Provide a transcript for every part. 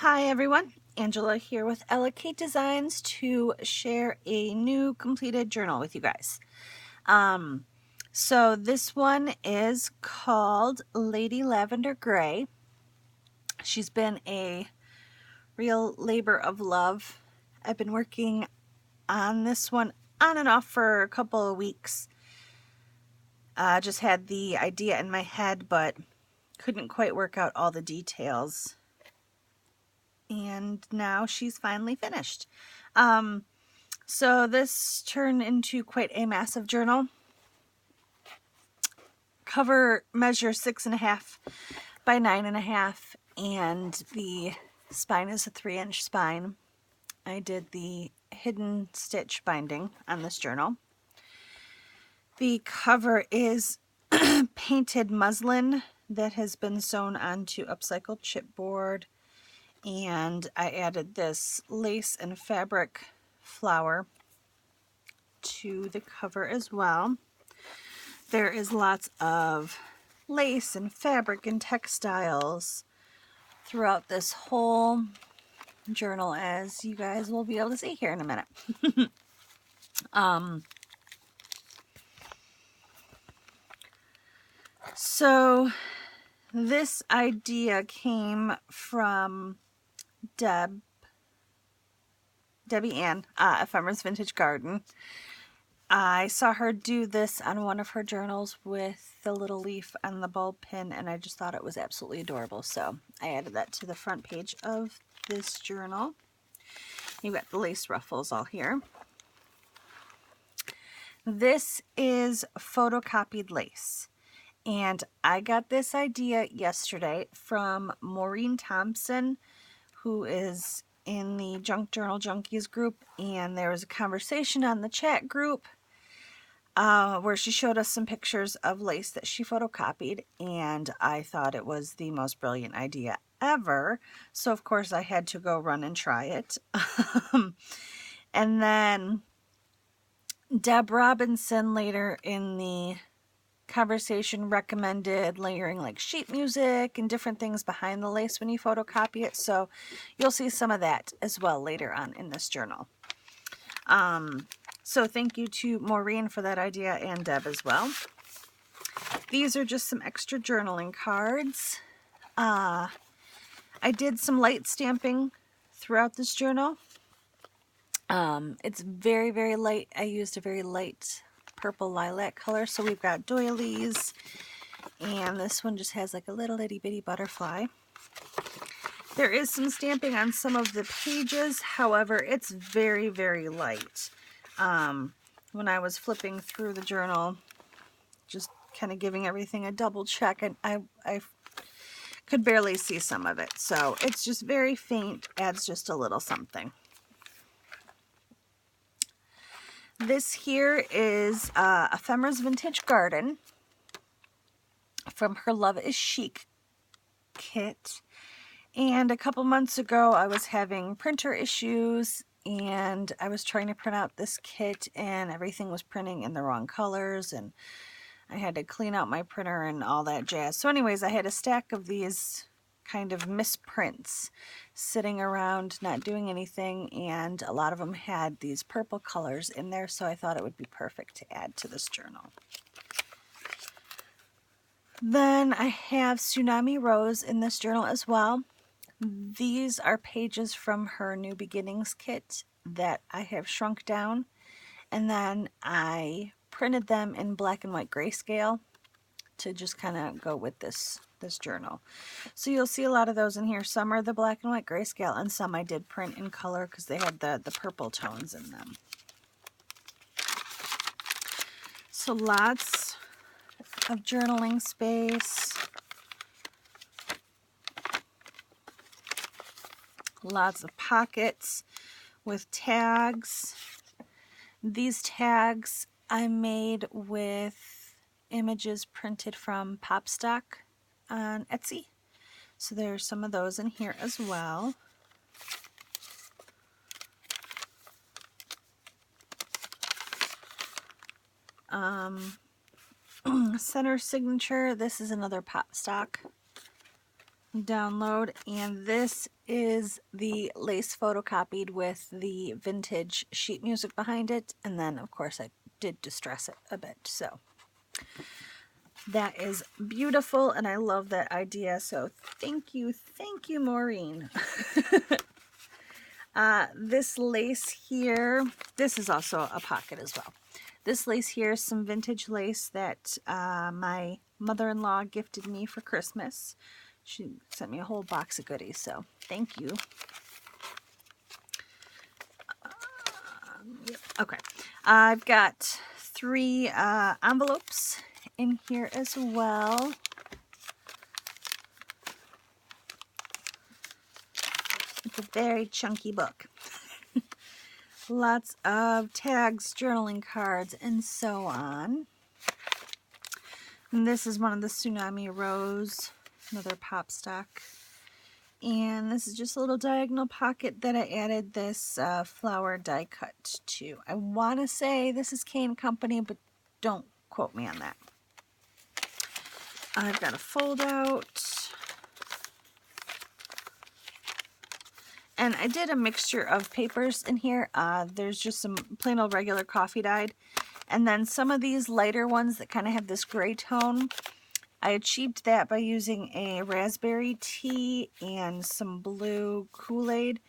Hi everyone, Angela here with ElaCateDesigns to share a new completed journal with you guys. So this one is called Lady Lavender Gray. She's been a real labor of love. I've been working on this one on and off for a couple of weeks. Just had the idea in my head, but couldn't quite work out all the details. And now she's finally finished. So this turned into quite a massive journal. Cover measure 6.5 by 9.5, and the spine is a 3-inch spine. I did the hidden stitch binding on this journal. The cover is painted muslin that has been sewn onto upcycled chipboard, and I added this lace and fabric flower to the cover as well. There is lots of lace and fabric and textiles throughout this whole journal, as you guys will be able to see here in a minute. So this idea came from Debbie Ann, Ephemera's Vintage Garden. I saw her do this on one of her journals with the little leaf and the bulb pin, and I just thought it was absolutely adorable, so I added that to the front page of this journal. You've got the lace ruffles all here. This is photocopied lace, and I got this idea yesterday from Maureen Thompson, who is in the Junk Journal Junkies group, and there was a conversation on the chat group where she showed us some pictures of lace that she photocopied, and I thought it was the most brilliant idea ever. So of course I had to go run and try it. And then Deb Robinson later in the conversation recommended layering like sheet music and different things behind the lace when you photocopy it. So you'll see some of that as well later on in this journal. So thank you to Maureen for that idea, and Deb as well. These are just some extra journaling cards. I did some light stamping throughout this journal. It's very, very light. I used a very light purple lilac color. So we've got doilies, and this one just has like a little itty bitty butterfly. There is some stamping on some of the pages, however, it's very, very light. When I was flipping through the journal, just kind of giving everything a double check, and I could barely see some of it. So it's just very faint, adds just a little something. This here is Ephemera's Vintage Garden from her Love is Chic kit. And a couple months ago I was having printer issues, and I was trying to print out this kit, and everything was printing in the wrong colors, and I had to clean out my printer and all that jazz. So anyways, I had a stack of these kind of misprints sitting around not doing anything, and a lot of them had these purple colors in there, so I thought it would be perfect to add to this journal. Then I have Tsunami Rose in this journal as well. These are pages from her New Beginnings kit that I have shrunk down, and then I printed them in black and white grayscale to just kind of go with this journal. So you'll see a lot of those in here. Some are the black and white grayscale, and some I did print in color because they had the purple tones in them. So lots of journaling space. Lots of pockets with tags. These tags I made with images printed from Popstock on Etsy. So there's some of those in here as well. Center signature. This is another Popstock download, and this is the lace photocopied with the vintage sheet music behind it, and then of course I did distress it a bit. So that is beautiful, and I love that idea, so thank you Maureen. This lace here, this is also a pocket as well. This lace here is some vintage lace that my mother-in-law gifted me for Christmas. She sent me a whole box of goodies, so thank you. Yep. Okay, I've got 3 envelopes in here as well. It's a very chunky book. Lots of tags, journaling cards, and so on. And this is one of the Tsunami Rose, another pop stock. And this is just a little diagonal pocket that I added this flower die cut to. I want to say this is K & Company, but don't quote me on that. I've got a fold out. And I did a mixture of papers in here. There's just some plain old regular coffee dyed. And then some of these lighter ones that kind of have this gray tone. I achieved that by using a raspberry tea and some blue Kool-Aid.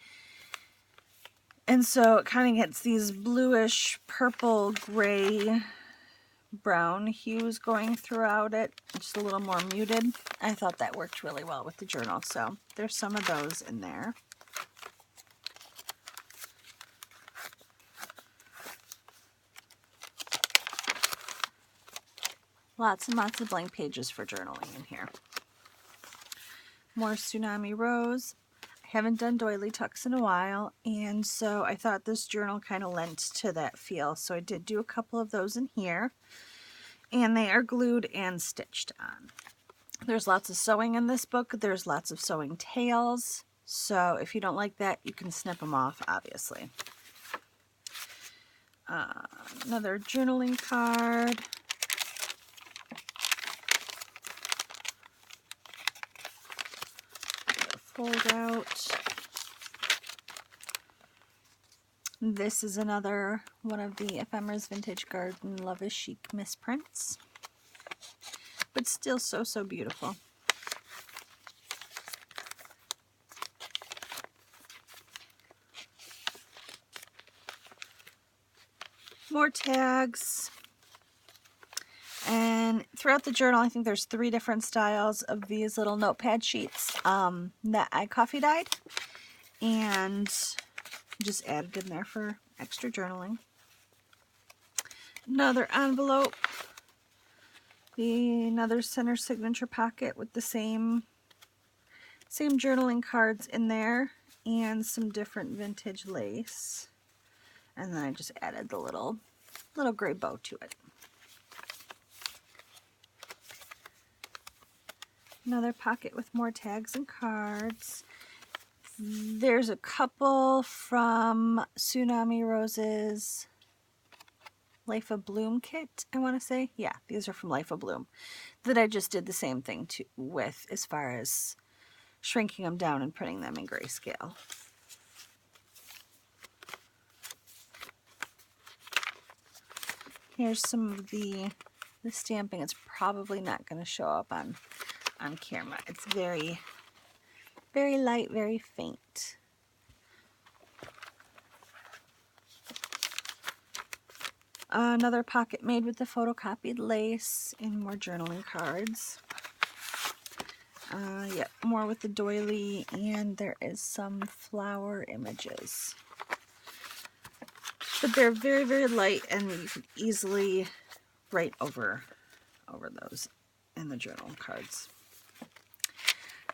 And so it kind of gets these bluish, purple, gray, brown hues going throughout it. Just a little more muted. I thought that worked really well with the journal. So there's some of those in there. Lots and lots of blank pages for journaling in here. More Tsunami Rose. I haven't done doily tucks in a while, and so I thought this journal kind of lent to that feel. So I did do a couple of those in here, and they are glued and stitched on. There's lots of sewing in this book. There's lots of sewing tails. So if you don't like that, you can snip them off, obviously. Another journaling card. Fold out. This is another one of the Ephemera's Vintage Garden Love is Chic misprints, but still so beautiful. More tags. And throughout the journal, I think there's 3 different styles of these little notepad sheets that I coffee dyed and just added in there for extra journaling. Another envelope, another center signature pocket with the same journaling cards in there and some different vintage lace. And then I just added the little gray bow to it. Another pocket with more tags and cards. There's a couple from Tsunami Rose's Life of Bloom kit, I want to say. Yeah, these are from Life of Bloom that I just did the same thing with as far as shrinking them down and printing them in grayscale. Here's some of the stamping. It's probably not going to show up on camera. It's very light, very faint. Another pocket made with the photocopied lace and more journaling cards. Yep, more with the doily, and there is some flower images. But they're very light, and you can easily write over those in the journal cards.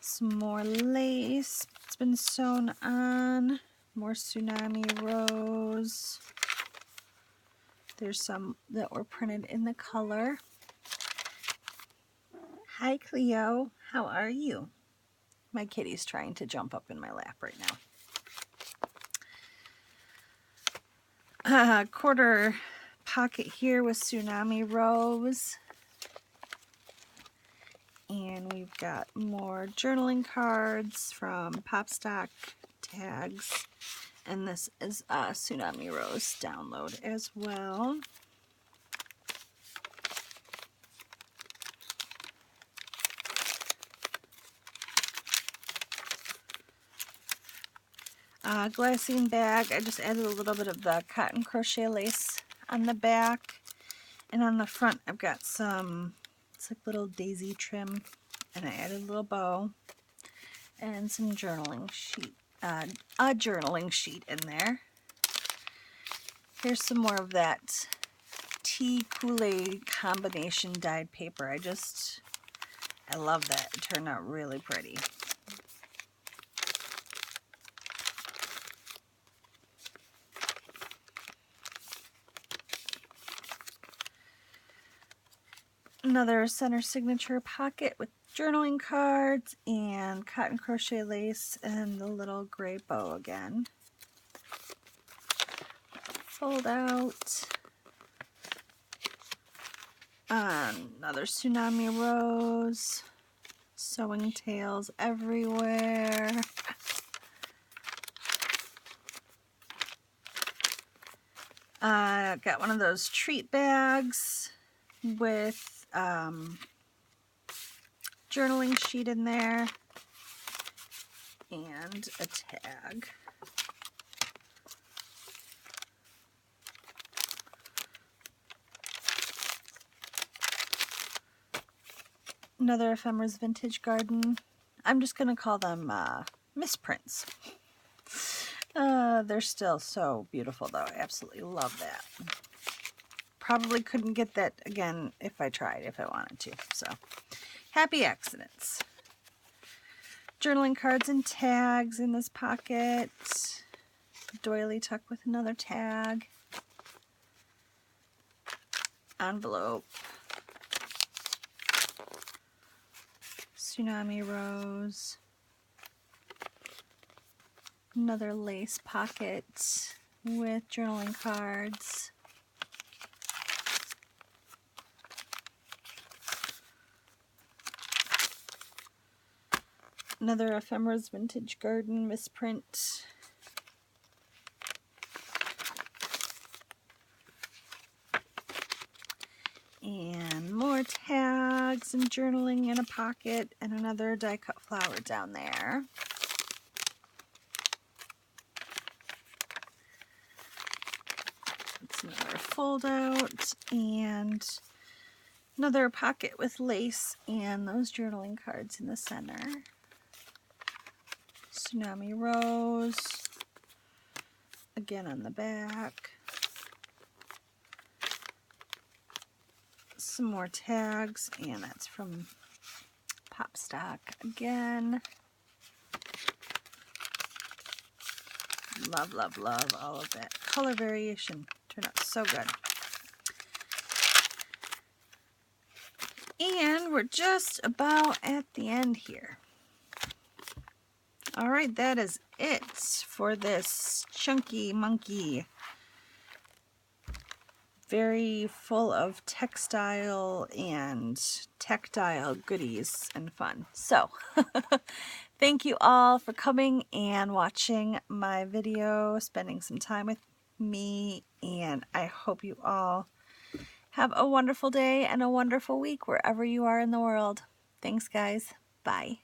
Some more lace. It's been sewn on. More Tsunami Rose. There's some that were printed in the color. Hi Cleo, how are you? My kitty's trying to jump up in my lap right now. Quarter pocket here with Tsunami Rose. And we've got more journaling cards from Popstock tags. And this is a Tsunami Rose download as well. Glassine bag. I just added a little bit of the cotton crochet lace on the back. And on the front I've got some, it's like little daisy trim. And I added a little bow. And some journaling sheet. A journaling sheet in there. Here's some more of that tea Kool-Aid combination dyed paper. I love that. It turned out really pretty. Another center signature pocket with journaling cards and cotton crochet lace and the little gray bow again. Fold out. Another Tsunami Rose. Sewing tails everywhere. Got one of those treat bags with journaling sheet in there and a tag. Another Ephemera's Vintage Garden. I'm just going to call them misprints. They're still so beautiful though. I absolutely love that. Probably couldn't get that again if I tried, if I wanted to. So, happy accidents. Journaling cards and tags in this pocket. Doily tuck with another tag. Envelope. Tsunami Rose. Another lace pocket with journaling cards. Another Ephemera's Vintage Garden misprint. And more tags and journaling in a pocket and another die cut flower down there. That's another fold out and another pocket with lace and those journaling cards in the center. Tsunami Rose, again on the back. Some more tags, and that's from Popstock again. Love, love, love all of that color variation. Turned out so good. And we're just about at the end here. All right, that is it for this chunky monkey. Very full of textile and tactile goodies and fun. So, thank you all for coming and watching my video, spending some time with me, and I hope you all have a wonderful day and a wonderful week wherever you are in the world. Thanks, guys. Bye.